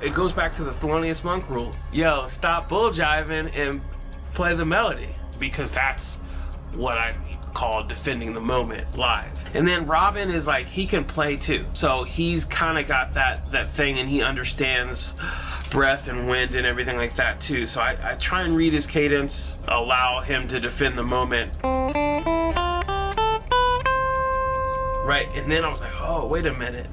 It goes back to the Thelonious Monk rule. Yo, stop bull jiving and play the melody, because that's what I call defending the moment live. And then Robin is like, he can play too. So he's kind of got that thing, and he understands breath and wind and everything like that too. So I try and read his cadence, allow him to defend the moment. Right, and then I was like, oh, wait a minute.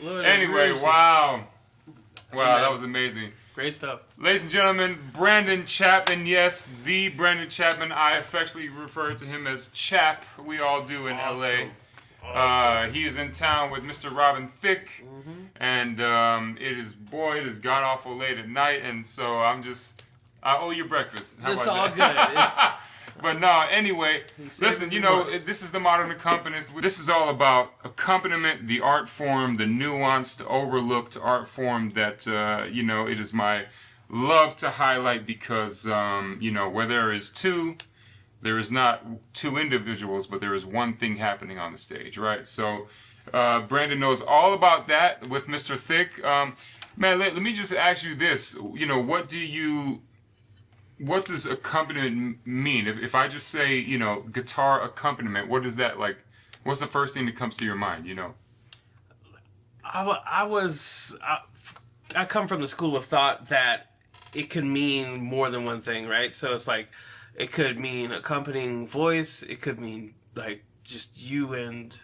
Anyway, wow. Wow, that was amazing. Great stuff. Ladies and gentlemen, Brandon Chapman. Yes, the Brandon Chapman. I affectionately refer to him as Chap. We all do in LA. Awesome. He is in town with Mr. Robin Thicke. And it is god awful late at night. And so I owe you breakfast. How it's about all that? Good. But no, anyway, listen, this is the Modern Accompanist. This is all about accompaniment, the art form, the nuanced, overlooked art form that, it is my love to highlight because, where there is two, there is not two individuals, but there is one thing happening on the stage, right? So Brandon knows all about that with Mr. Thicke. Man, let me just ask you this. What does accompaniment mean? If I just say, guitar accompaniment, what is that like? What's the first thing that comes to your mind, I come from the school of thought that it could mean more than one thing, right? So it's like, it could mean accompanying voice. It could mean like just you and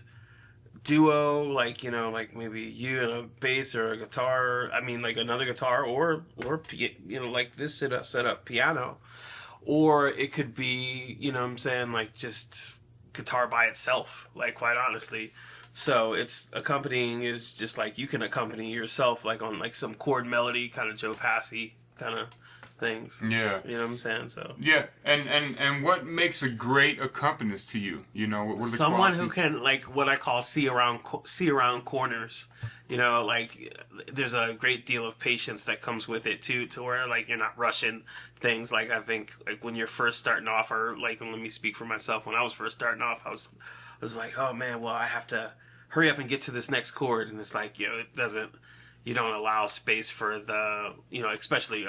duo, like maybe you and a bass or a guitar. I mean, like another guitar or like this set up piano, or it could be like just guitar by itself. Like quite honestly, so it's accompanying is just like you can accompany yourself like on like some chord melody kind of Joe Passy kind of things. Yeah. You know what I'm saying? So yeah, and what makes a great accompanist to you? What are the someone qualities? who can like what I call see around corners. Like there's a great deal of patience that comes with it too, to where like you're not rushing things. Like I think like when you're first starting off, or like let me speak for myself. When I was first starting off, I was like, oh man, well I have to hurry up and get to this next chord, and it's like it doesn't. You don't allow space for the, especially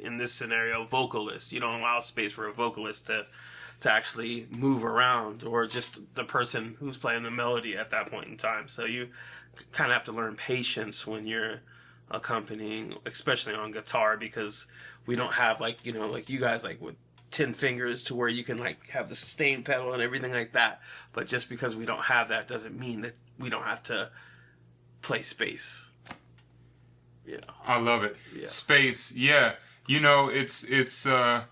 in this scenario, vocalist. You don't allow space for a vocalist to actually move around, or just the person who's playing the melody at that point in time. So you kind of have to learn patience when you're accompanying, especially on guitar, because we don't have like you guys like with 10 fingers to where you can like have the sustain pedal and everything like that. But just because we don't have that doesn't mean that we don't have to play space. Yeah, I love it. Yeah. Space, yeah. It's. I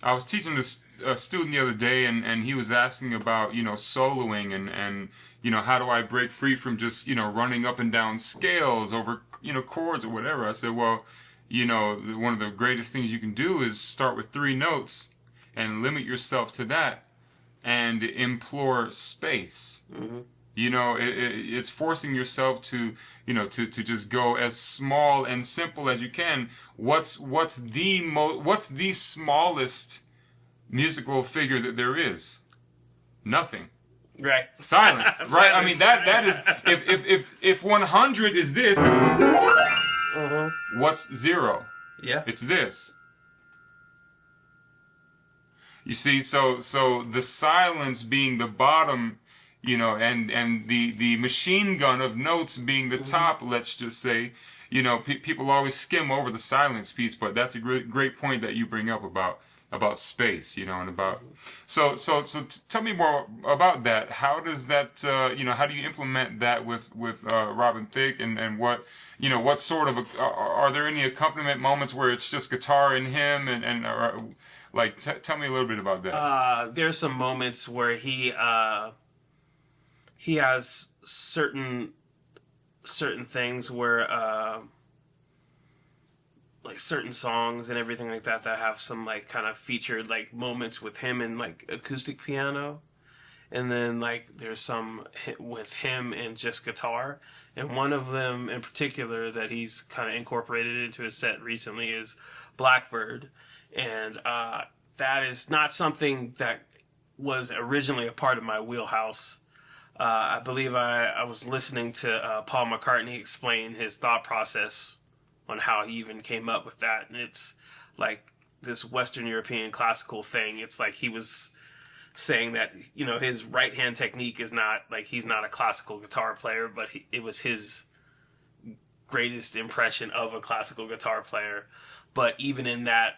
was teaching this student the other day, and he was asking about soloing and how do I break free from just running up and down scales over chords or whatever. I said, well, one of the greatest things you can do is start with 3 notes and limit yourself to that, and implore space. Mm-hmm. It's forcing yourself to just go as small and simple as you can. What's the smallest musical figure that there is? Nothing. Right. Silence. Right. I mean that is if 100 is this, what's 0? Yeah. It's this. You see, so the silence being the bottom. And the machine gun of notes being the top, let's just say, people always skim over the silence piece, but that's a great point that you bring up about space, and about, so tell me more about that. How does that, how do you implement that with Robin Thicke, and what, what sort of, are there any accompaniment moments where it's just guitar and him, and like, tell me a little bit about that. There's some moments where he has certain things where like certain songs and everything like that have some like kind of featured like moments with him and like acoustic piano, and then like there's some with him and just guitar, and one of them in particular that he's kind of incorporated into his set recently is Blackbird, and that is not something that was originally a part of my wheelhouse. I believe I was listening to Paul McCartney explain his thought process on how he even came up with that. And it's like this Western European classical thing. It's like he was saying that, his right-hand technique is not, like he's not a classical guitar player, but it was his greatest impression of a classical guitar player. But even in that,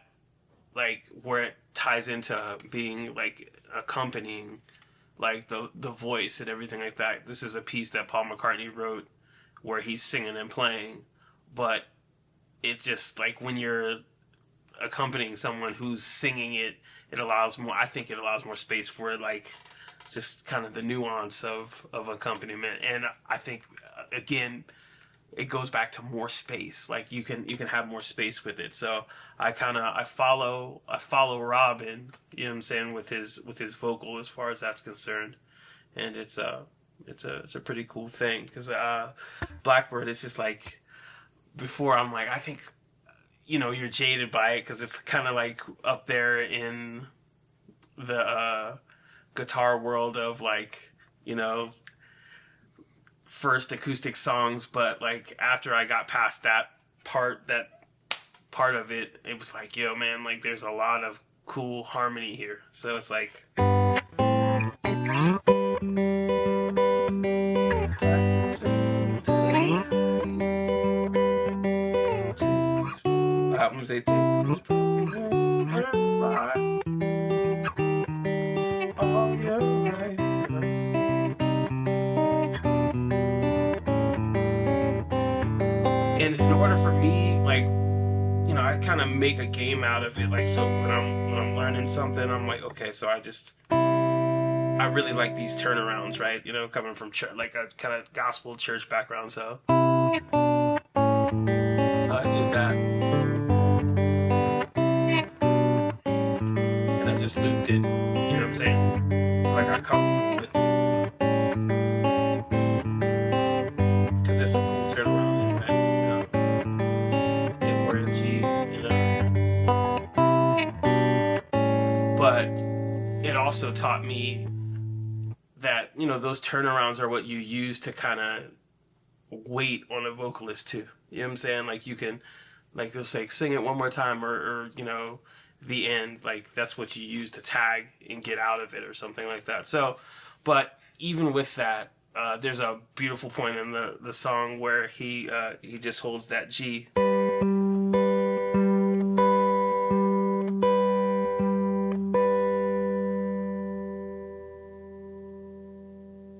like where it ties into being like accompanying like the voice and everything like that. This is a piece that Paul McCartney wrote where he's singing and playing, but it just like when you're accompanying someone who's singing it, it allows more. I think it allows more space for like just kind of the nuance of accompaniment, and I think again it goes back to more space. Like you can have more space with it. So I follow Robin, you know what I'm saying, with his vocal as far as that's concerned, and it's a pretty cool thing because Blackbird is just like before I'm like I think you're jaded by it because it's kind of like up there in the guitar world of like first acoustic songs, but like after I got past that part of it, it was like, yo man, like there's a lot of cool harmony here. So it's like I'm gonna say take these broken wings and fly all your life. And in order for me, like, I kind of make a game out of it. Like, so when I'm learning something, I'm like, okay, so I really like these turnarounds, right? Coming from church, like a kind of gospel church background, so I did that, and I just looped it. You know what I'm saying? So like I comfortable with it because it's a cool turnaround, right? But it also taught me that those turnarounds are what you use to kind of wait on a vocalist too. You know what I'm saying? Like you can, like they'll say, sing it one more time, or the end. Like that's what you use to tag and get out of it, or something like that. So, but even with that, there's a beautiful point in the song where he just holds that G.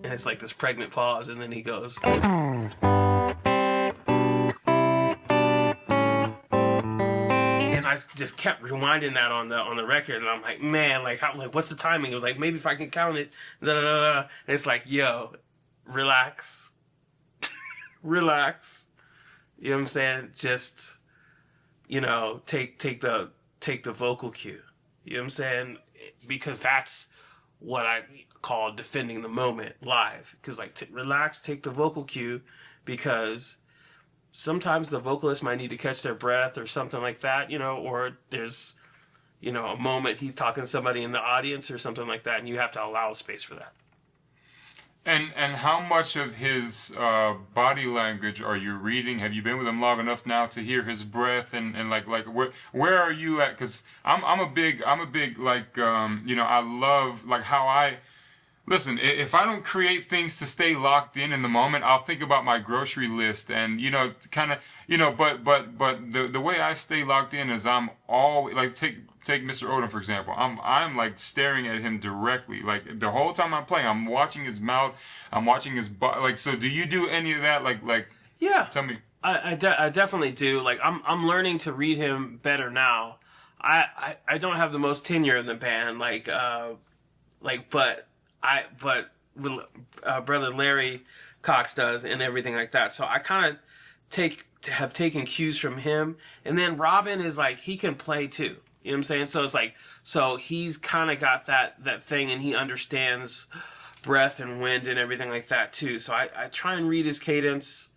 And it's like this pregnant pause, and then he goes. And I just kept rewinding that on the record, and I'm like, man, like what's the timing? It was like, maybe if I can count it, da da da. And it's like, yo, relax, relax. You know what I'm saying? Just take the vocal cue. You know what I'm saying? Because that's what I call defending the moment live. Because like relax, take the vocal cue, because sometimes the vocalist might need to catch their breath or something like that, or there's a moment he's talking to somebody in the audience or something like that, and you have to allow space for that. And how much of his body language are you reading? Have you been with him long enough now to hear his breath and like where are you at? Because I'm a big like I love like how I listen. If I don't create things to stay locked in the moment, I'll think about my grocery list and kind of but the way I stay locked in is I'm always like take Mr. Odom for example. I'm like staring at him directly, like the whole time I'm playing. I'm watching his mouth, I'm watching his body. Like, so do you do any of that? Like yeah, tell me. I definitely do. Like I'm learning to read him better now. I don't have the most tenure in the band, but brother Larry Cox does and everything like that. So I kind of have taken cues from him, and then Robin is like, he can play too. You know what I'm saying? So it's like, so he's kind of got that thing, and he understands breath and wind and everything like that too. So I try and read his cadence,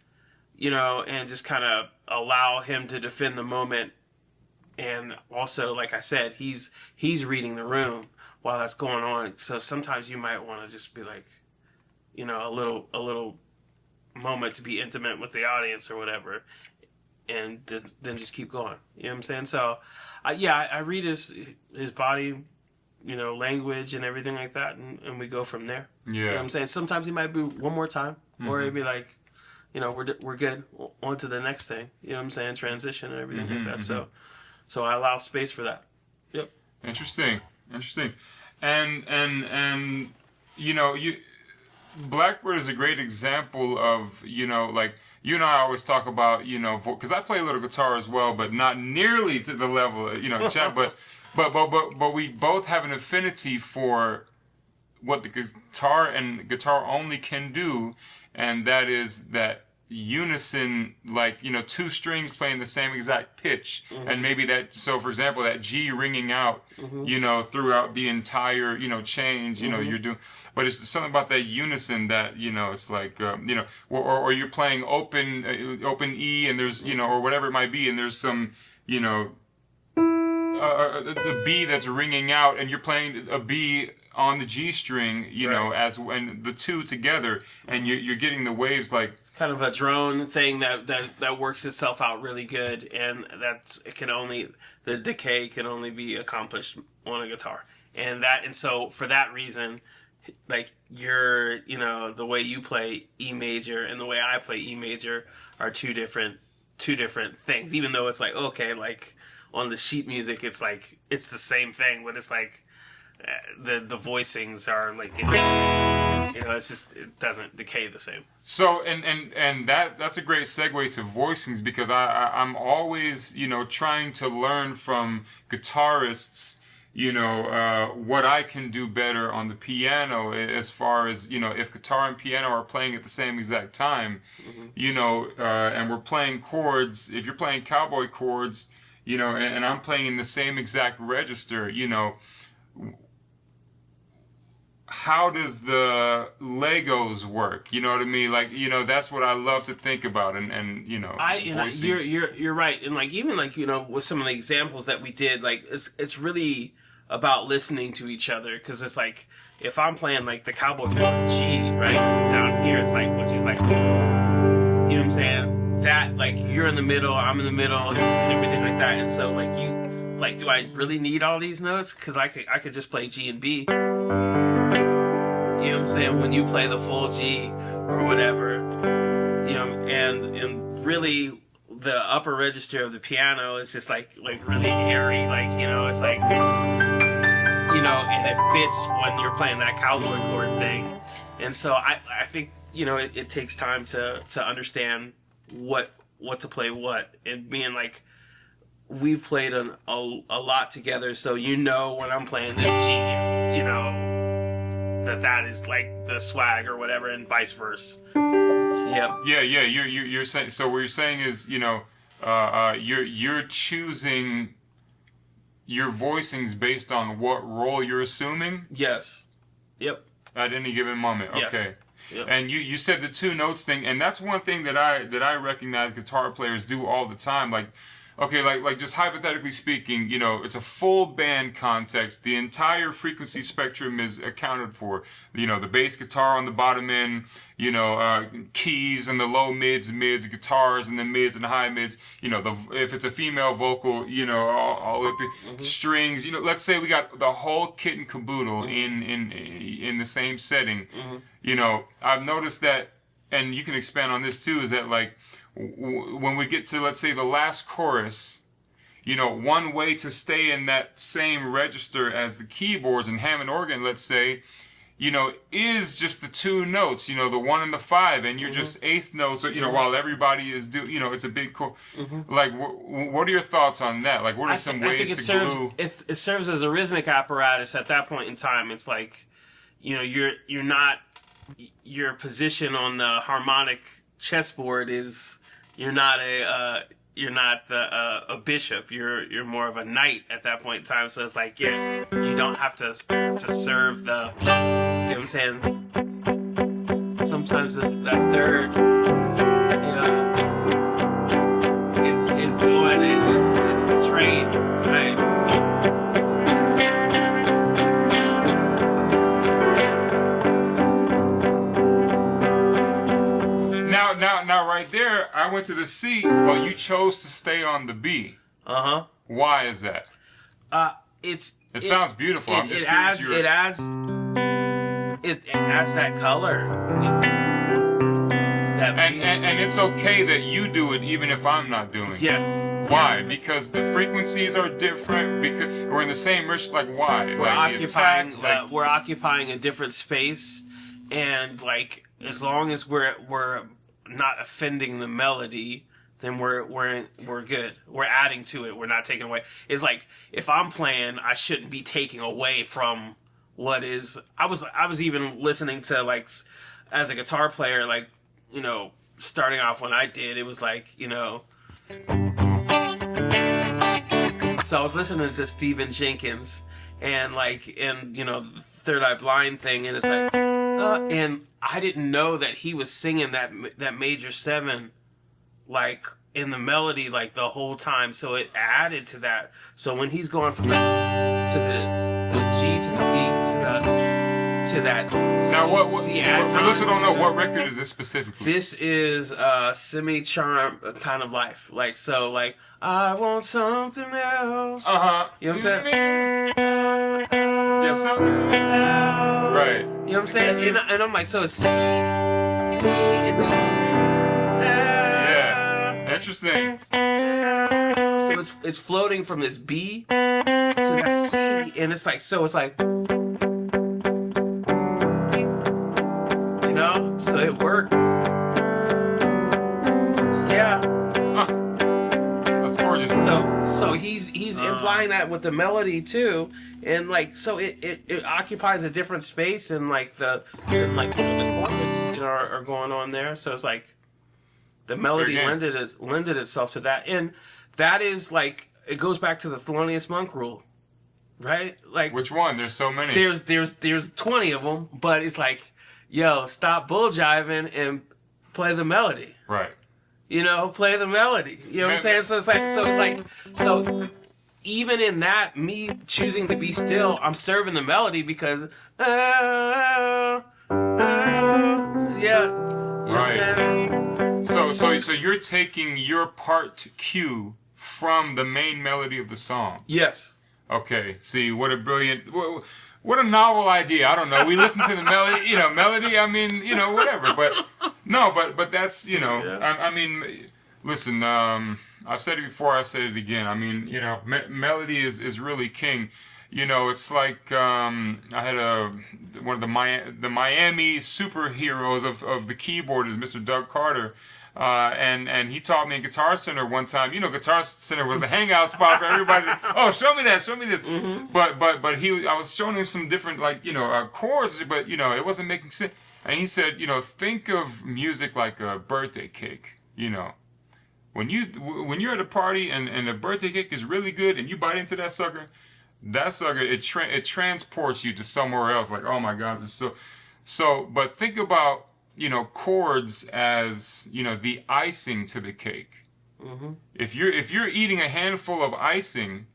and just kind of allow him to defend the moment. And also, like I said, he's reading the room while that's going on. So sometimes you might want to just be like, a little moment to be intimate with the audience or whatever, and then just keep going. You know what I'm saying? So, I read his body, language and everything like that, and we go from there. Yeah. You know what I'm saying? Sometimes he might be one more time, or he'd be like, we're good, on to the next thing. You know what I'm saying? Transition and everything like that. So I allow space for that. Yep. Interesting. And Blackbird is a great example of, like, you and I always talk about, you know, because I play a little guitar as well, but not nearly to the level, you know, Chad. But we both have an affinity for what the guitar and guitar only can do, and that is that unison, like, you know, two strings playing the same exact pitch, and maybe that, so for example, that G ringing out, you know, throughout the entire, you know, change, you know, you're doing, but it's something about that unison that, you know, it's like, you know, or you're playing open E, and there's, you know, or whatever it might be, and there's some, you know, the B that's ringing out, and you're playing a B on the G string, you know, and the two together, and you're getting the waves like, it's kind of a drone thing that works itself out really good, and the decay can only be accomplished on a guitar, and so for that reason, like, you know, the way you play E major and the way I play E major are two different things, even though it's like, okay, like on the sheet music it's like it's the same thing, but it's like the voicings are like, you know, it's just, it doesn't decay the same. So and that's a great segue to voicings, because I'm always, you know, trying to learn from guitarists, you know, what I can do better on the piano, as far as, you know, if guitar and piano are playing at the same exact time, you know, and we're playing chords, if you're playing cowboy chords, you know, and I'm playing in the same exact register, you know, how does the Legos work? You know what I mean? Like, you know, that's what I love to think about, and you know, you're right, and like, even like, you know, with some of the examples that we did, like, it's really about listening to each other, because it's like, if I'm playing like the cowboy chord G right down here, it's like, which is like, you know what I'm saying? That, like, you're in the middle, I'm in the middle, and everything like that, and so like, you, like, do I really need all these notes? Because I could just play G and B. You know what I'm saying? When you play the full G or whatever, you know, and really the upper register of the piano is just like really airy, like, you know, it's like, you know, and it fits when you're playing that cowboy chord thing. And so I think, you know, it takes time to understand what to play what, and being like, we've played a lot together, so you know when I'm playing this G, you know, that is like the swag or whatever, and vice versa. Yep. Yeah. You're saying, so what you're saying is, you know, you're choosing your voicings based on what role you're assuming. Yes. Yep. At any given moment. Yes. Okay. Yep. And you said the two notes thing, and that's one thing that I recognize guitar players do all the time. Like, okay, like just hypothetically speaking, you know, it's a full band context. The entire frequency spectrum is accounted for. You know, the bass guitar on the bottom end, you know, keys and the low mids, guitars and the mids and the high mids. You know, if it's a female vocal, you know, all up strings. You know, let's say we got the whole kit and caboodle in the same setting. You know, I've noticed that, and you can expand on this too, is that like, when we get to, let's say, the last chorus, you know, one way to stay in that same register as the keyboards and Hammond organ, let's say, you know, is just the two notes, you know, the 1 and the 5, and you're just eighth notes, you know, while everybody is you know, it's a big chord. Like, what are your thoughts on that? Like, what are some ways to glue? It serves as a rhythmic apparatus at that point in time. It's like, you know, you're not, your position on the harmonic chessboard is, you're not a bishop, you're more of a knight at that point in time, so it's like, yeah, you don't have to serve the, you know what I'm saying, sometimes that third, you know, is doing it, it's the trade, right? Now, right there, I went to the C, but you chose to stay on the B. Why is that? It sounds beautiful. I'm just curious. It adds that color. And it's okay that you do it, even if I'm not doing it. Yes. Why? Because the frequencies are different. Because we're in the same register. Like, why? We're occupying a different space, and like, as long as we're not offending the melody, then we're good. We're adding to it. We're not taking away. It's like if I'm playing, I shouldn't be taking away from what is. I was even listening to, like, as a guitar player, like, you know, starting off when I did, it was like, you know. So I was listening to Stephen Jenkins and, like, and, you know, the Third Eye Blind thing, and it's like, and I didn't know that he was singing that major 7, like, in the melody, like, the whole time. So it added to that. So when he's going from the G to the D to that C, now, what C for those who don't know, what record is this specifically? This is Semi-Charm Kind of Life. Like, so, like, I want something else. You know what I'm saying? Yeah, something. Right. You know what I'm saying? And I'm like, so it's C, D, and then it's Yeah. Interesting. So it's floating from this B to that C, and it's like, so it's like, you know, so it worked. Yeah. That's gorgeous. So he's implying that with the melody too, and like, so it occupies a different space, and like the chords, you know, are going on there. So it's like the melody lended itself to that, and that is like, it goes back to the Thelonious Monk rule, right? Like, which one? There's so many. There's 20 of them, but it's like, yo, stop bull jiving and play the melody. Right. You know, play the melody. You know what I'm saying? So even in that, me choosing to be still, I'm serving the melody because, yeah. Right. So you're taking your part cue from the main melody of the song. Yes. Okay. See, what a brilliant, what a novel idea. I don't know. We listen to the melody, you know, melody. I mean, you know, whatever. But no, but that's, you know, yeah. I mean, listen. I've said it before. I said it again. I mean, you know, melody is really king. You know, it's like I had one of the Miami superheroes of the keyboard is Mr. Doug Carter. And he taught me in Guitar Center one time. You know, Guitar Center was the hangout spot for everybody. Oh, show me that, show me this. Mm-hmm. But I was showing him some different, like, you know, chords, but, you know, it wasn't making sense. And he said, you know, think of music like a birthday cake. You know, when you're at a party and the birthday cake is really good and you bite into that sucker, it transports you to somewhere else. Like, oh my God, this is so. But think about, you know, chords as, you know, the icing to the cake. Mm-hmm. If you're eating a handful of icing,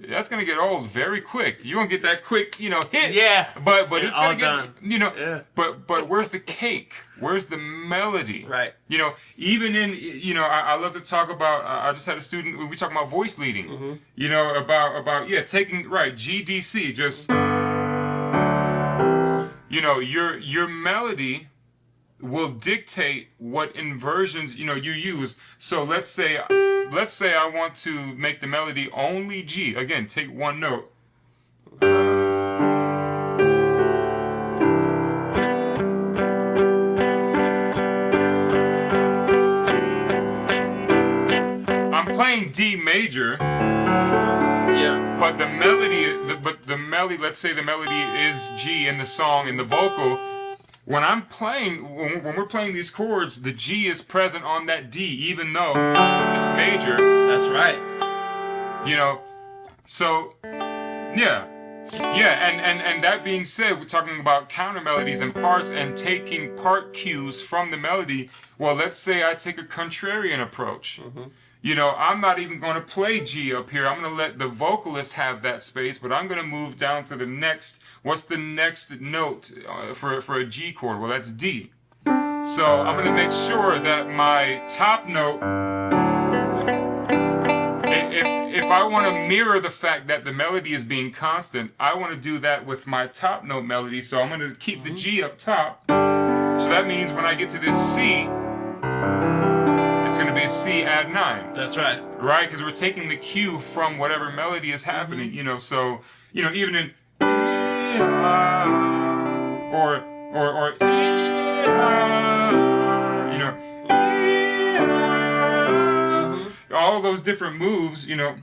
that's gonna get old very quick. You're gonna get that quick, you know, hit. Yeah. But it's all gonna done. get, you know. Yeah. But where's the cake? Where's the melody? Right. You know, even in, you know, I love to talk about. I just had a student. We talk about voice leading. Mm-hmm. You know, about taking GDC. Just, you know, your melody will dictate what inversions, you know, you use. So let's say I want to make the melody only G. Again, take one note. I'm playing D major. Yeah. But the melody, let's say the melody is G in the song, in the vocal. When we're playing these chords, the G is present on that D, even though it's major. That's right. You know, so, yeah. And that being said, we're talking about counter melodies and parts and taking part cues from the melody. Well, let's say I take a contrarian approach. Mm-hmm. You know, I'm not even going to play G up here. I'm going to let the vocalist have that space, but I'm going to move down to the next. What's the next note for a G chord? Well, that's D. So I'm going to make sure that my top note, if I want to mirror the fact that the melody is being constant, I want to do that with my top note melody. So I'm going to keep the G up top. So that means when I get to this C, it's going to be a C add 9. That's right. Right? Because we're taking the cue from whatever melody is happening, you know. So, you know, even in or you know, all those different moves, you know,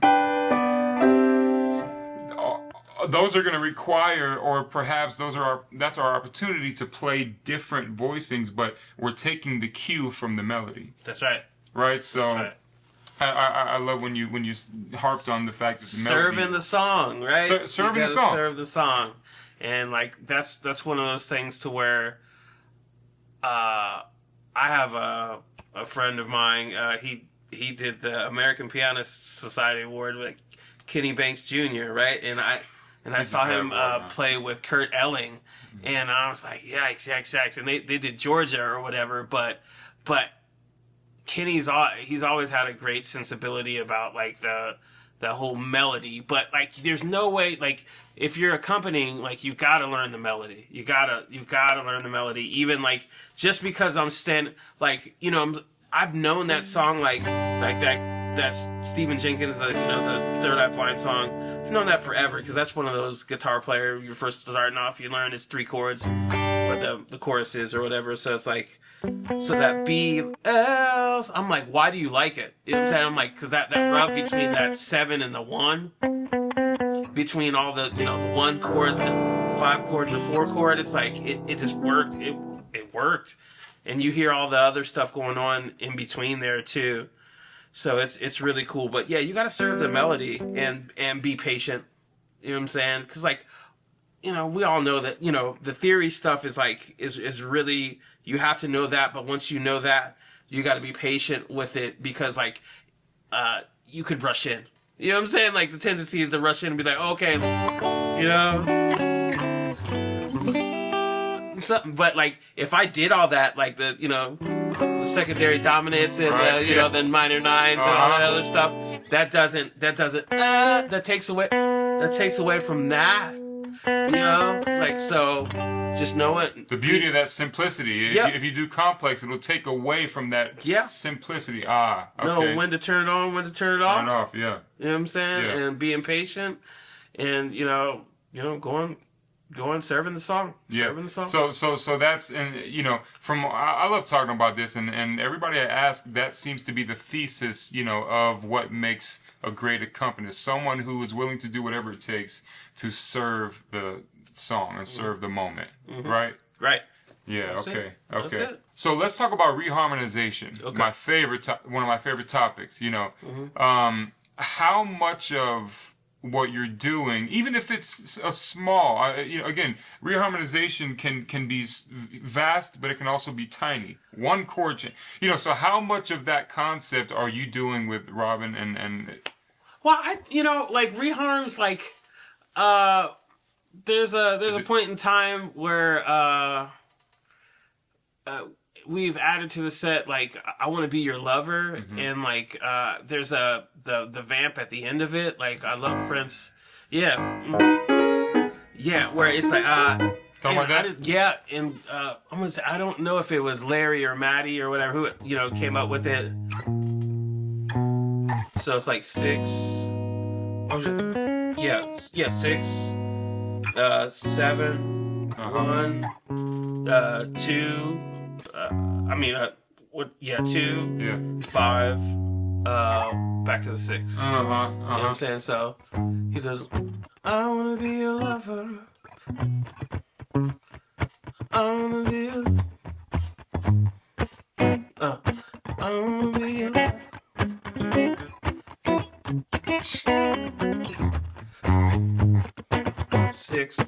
those are going to require, or perhaps that's our opportunity to play different voicings, but we're taking the cue from the melody. That's right. Right. So That's right. I love when you harped on the fact that the melody, serving the song, right? Serving the song. Serve the song, and like that's one of those things to where, I have a friend of mine. He did the American Pianist Society Award with Kenny Banks Jr. Right, and I saw him play with Kurt Elling, and I was like, yikes, and they did Georgia or whatever, but Kenny's he's always had a great sensibility about like the whole melody, but like there's no way, like if you're accompanying, like you gotta learn the melody. You gotta learn the melody. Even like just because I'm like, you know, I've known that song like that's Stephen Jenkins, the Third Eye Blind song. I've known that forever because that's one of those guitar player, you're first starting off, you learn it's 3 chords, what the chorus is or whatever. So it's like, so that B else, I'm like, why do you like it? You know what I'm saying? I'm like, because that rub between that 7 and the 1, between all the, you know, the 1 chord, the 5 chord, and the 4 chord, it's like it just worked. It worked, and you hear all the other stuff going on in between there too. So it's really cool. But yeah, you got to serve the melody and be patient. You know what I'm saying? Because like, you know, we all know that, you know, the theory stuff is like is really, you have to know that. But once you know that, you got to be patient with it, because like you could rush in. You know what I'm saying? Like the tendency is to rush in and be like, okay, you know. Something, but like if I did all that, like the, you know, the secondary dominants and the minor nines and all that other stuff, that takes away from that, you know. It's like, so just know it. The beauty of that simplicity. If you do complex, it'll take away from that simplicity. Okay. Know when to turn it on, when to turn it off. Turn it off, yeah. You know what I'm saying? Yeah. And being patient, and you know, going serving the song. Yeah. Serving the song. So that's, and you know, I love talking about this, and everybody I ask, that seems to be the thesis, you know, of what makes a great accompanist. Someone who is willing to do whatever it takes to serve the song and serve the moment. Mm-hmm. Right? Right. Yeah, That's okay. it. That's it. So let's talk about reharmonization. Okay. One of my favorite topics, you know. Mm-hmm. How much of what you're doing, even if it's a small, you know, again, reharmonization can be vast, but it can also be tiny. 1 chord change, you know. So how much of that concept are you doing with Robin and? Well, you know, like reharms, like there's a point in time where we've added to the set, like, I Want to Be Your Lover, mm-hmm. and like there's the vamp at the end of it, like I Love Prince, where it's like talking about that? I'm gonna say, I don't know if it was Larry or Maddie or whatever who, you know, came up with it. So it's like 6, 6, 7, 1, 2. 2, 5, back to the 6. You know what I'm saying? So he does, I wanna be your lover. I wanna be your, I wanna be your lover. 6.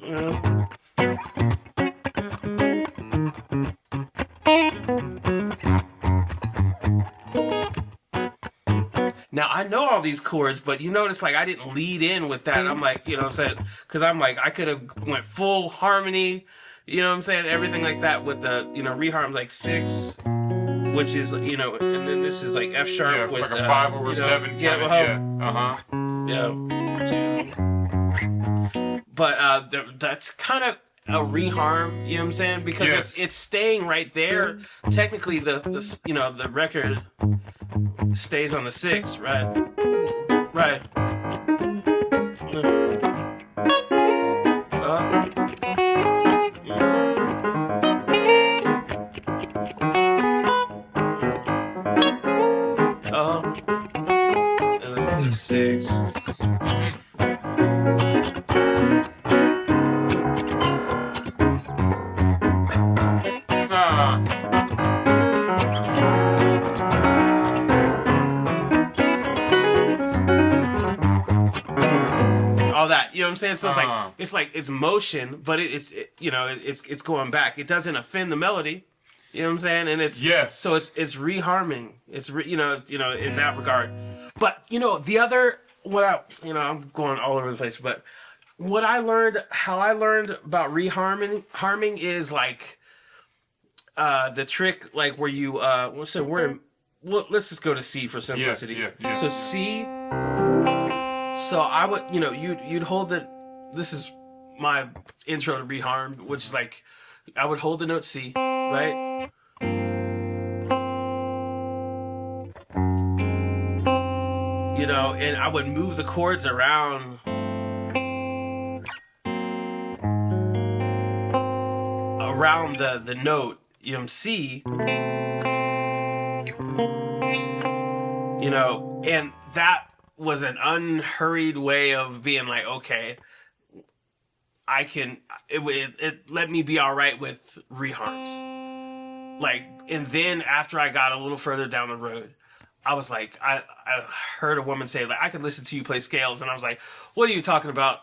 Now, I know all these chords, but you notice, like, I didn't lead in with that. I'm like, you know what I'm saying? Because I'm like, I could have went full harmony, you know what I'm saying? Everything like that with the, you know, reharm, like 6, which is, you know, and then this is like F sharp with like a 5 over 7. Yeah. 2. But that's kind of a reharm, you know what I'm saying? Because it's staying right there. Technically, the you know, the record stays on the 6, right? Right. what I'm saying? So it's motion, but it's going back. It doesn't offend the melody. You know what I'm saying? And it's so it's reharming. It's in that regard. But the other I'm going all over the place. But how I learned about reharming is like the trick, like where you let's just go to C for simplicity. Yeah. So C. So I would you'd hold the. This is my intro to reharm, which is like I would hold the note C, right? And I would move the chords around the note, C, and that was an unhurried way of being like, okay, I can, it let me be all right with reharms. Like, and then after I got a little further down the road, I was like, I heard a woman say, like, I could listen to you play scales. And I was like, what are you talking about?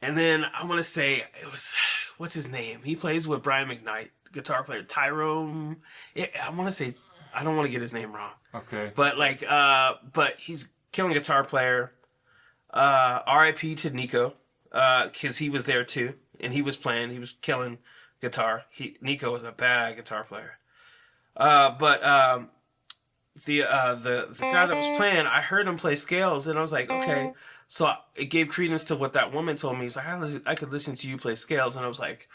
And then I want to say, it was, what's his name? He plays with Brian McKnight, guitar player, Tyrone. I want to say, I don't want to get his name wrong. Okay. But like, but he's killing guitar player. R.I.P. to Nico, because he was there too. And he was killing guitar. Nico was a bad guitar player. The guy that was playing, I heard him play scales, and I was like, okay. So it gave credence to what that woman told me. He's like, I could listen to you play scales, and I was like,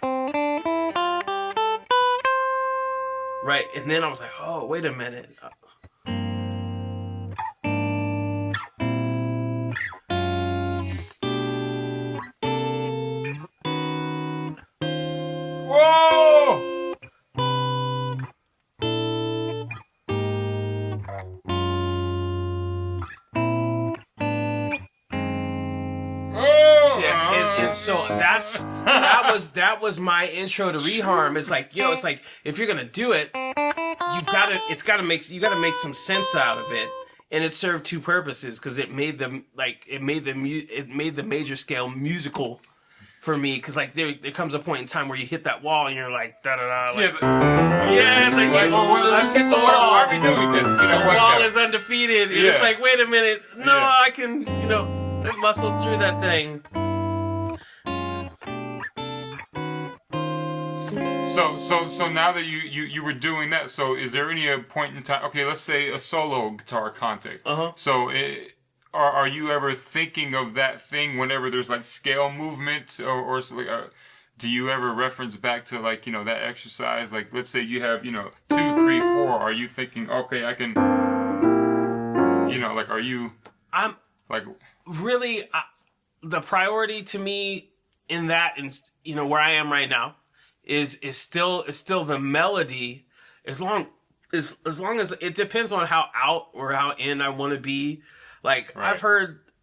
right. And then I was like, oh, wait a minute. Whoa! So that was my intro to reharm. It's like, it's like if you're gonna do it, you gotta make some sense out of it, and it served two purposes because it made the major scale musical for me. Because like there comes a point in time where you hit that wall and you're like da da da. Like, it's like I've hit the wall. Why are we doing this? The wall is undefeated. And it's like, wait a minute, no, I can muscle through that thing. So now that you were doing that, so is there any point in time? Okay, let's say a solo guitar context. So are you ever thinking of that thing whenever there's like scale movement or do you ever reference back to like that exercise? Like let's say you have 2, 3, 4. Are you thinking, okay, I can like are you? I'm like really the priority to me in that, and where I am right now. Is still the melody, as long as it depends on how out or how in I want to be. Like right.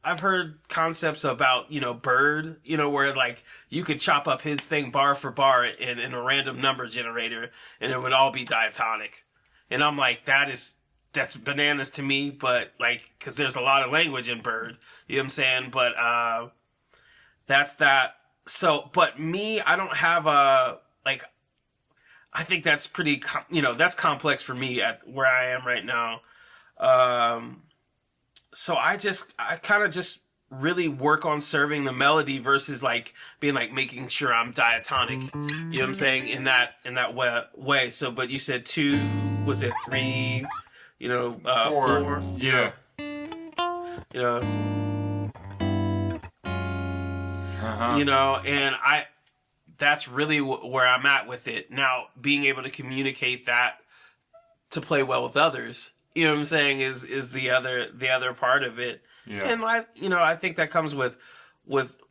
I've heard concepts about Bird, where like you could chop up his thing bar for bar in a random number generator and it would all be diatonic, and I'm like that's bananas to me, but like because there's a lot of language in Bird, you know what I'm saying? But that's that. So, but me, I don't have a. Like, I think that's pretty, that's complex for me at where I am right now. So I kind of just really work on serving the melody versus like being like making sure I'm diatonic. You know what I'm saying? In that way. So, but you said 2, was it 3? 4. Yeah. And that's really where I'm at with it. Now, being able to communicate that to play well with others, you know what I'm saying, is the other part of it. Yeah. And I think that comes with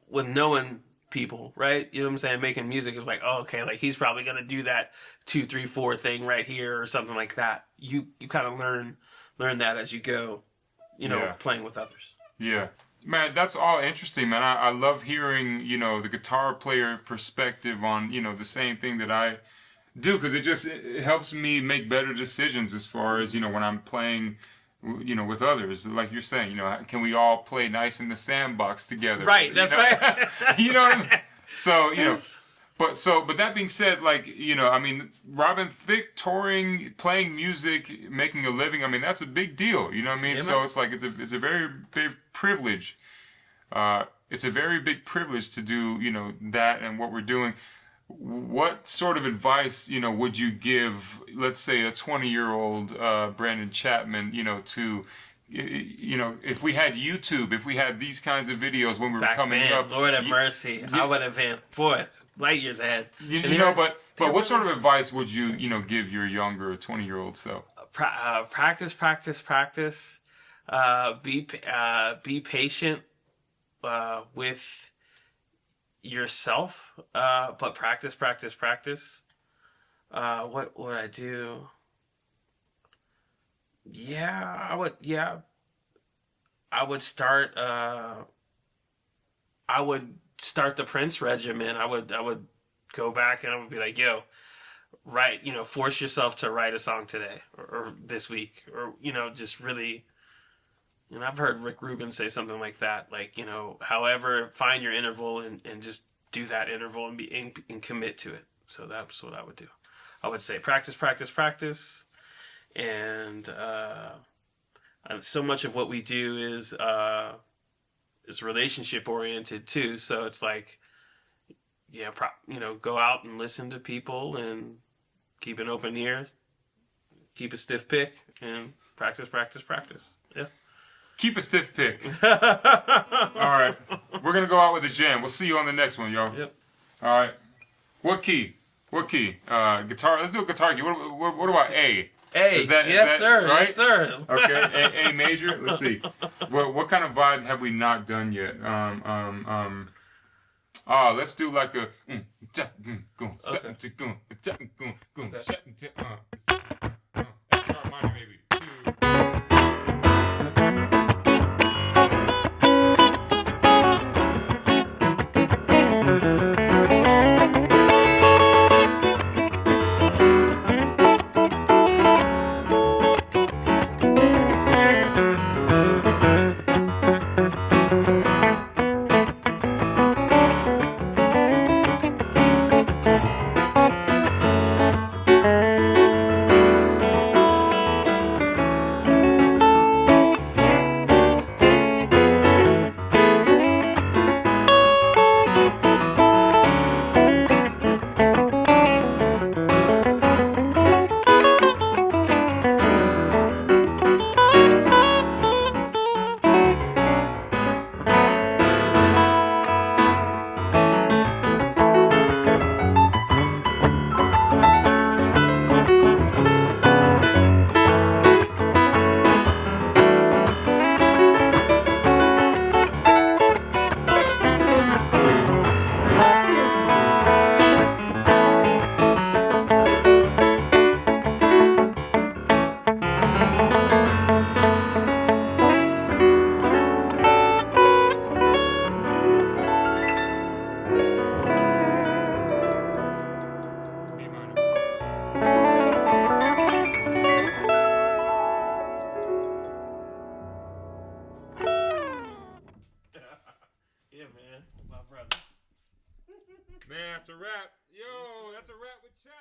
knowing people, right? You know what I'm saying? Making music is like, oh, okay, like he's probably gonna do that 2, 3, 4 thing right here or something like that. You kind of learn that as you go, playing with others. Yeah. Man, that's all interesting, man. I love hearing, the guitar player perspective on, the same thing that I do, because it helps me make better decisions as far as, when I'm playing, with others, like you're saying, can we all play nice in the sandbox together? Right. That's right. You know what I mean? So, but that being said, like, I mean, Robin Thicke touring, playing music, making a living, I mean, that's a big deal. You know what I mean? Yeah, So it's like, it's a very big privilege. It's a very big privilege to do, that and what we're doing. What sort of advice, would you give, let's say, a 20-year-old Brandon Chapman, to, if we had YouTube, if we had these kinds of videos when we were coming up, Lord have mercy, I would have been light years ahead. But what sort of advice would you, give your younger 20-year-old self? Practice. Be patient with yourself, but practice. What would I do? I would start the Prince regimen. I would go back and I would be like, yo, write, force yourself to write a song today or this week, or just really, I've heard Rick Rubin say something like that, like, however, find your interval and just do that interval and commit to it. So that's what I would do. I would say practice, and so much of what we do is relationship oriented too. So it's like, go out and listen to people and keep an open ear, keep a stiff pick, and practice. Yeah. Keep a stiff pick. All right. We're going to go out with a jam. We'll see you on the next one, y'all. Yep. All right. What key? Guitar. Let's do a guitar key. What about A? A. Yes, sir. Right? Yes, sir. Okay. A major. Let's see. What kind of vibe have we not done yet? Let's do like a. That's our minor, baby. Man, that's a wrap. Yo, that's a wrap with Chap.